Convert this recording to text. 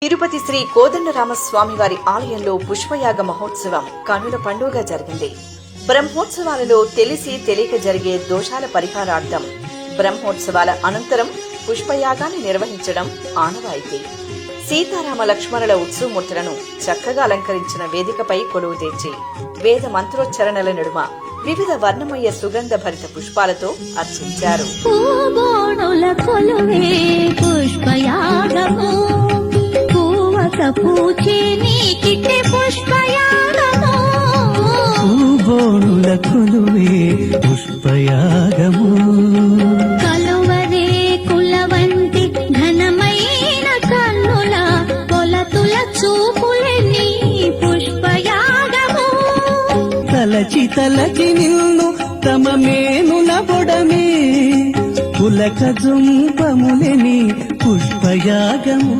తిరుపతి శ్రీ కోదండరామస్వామి వారి ఆలయంలో పుష్పయాగ మహోత్సవం కనుల పండుగ జరిగింది. బ్రహ్మోత్సవాలలో తెలిసి తెలియక జరిగే దోషాల పరిహారార్థం బ్రహ్మోత్సవాల అనంతరం పుష్పయాగాన్ని నిర్వహించడం ఆనవాయితీ. సీతారామ లక్ష్మణుల ఉత్సవమూర్తులను చక్కగా అలంకరించిన వేదికపై కొలువు తీర్చి వేద మంత్రోచ్చరణల నడుమ వివిధ వర్ణమయ సుగంధ భరిత పుష్పాలతో అర్చించారు. పుష్పయాగము కలువరే కుల వంటి ఘనమైన కన్నుల కొలతుల చూపులని పుష్పయాగము తలచి తలచి నిన్ను తమ మేనుల బొడమే పులక జుంపములని పుష్పయాగము.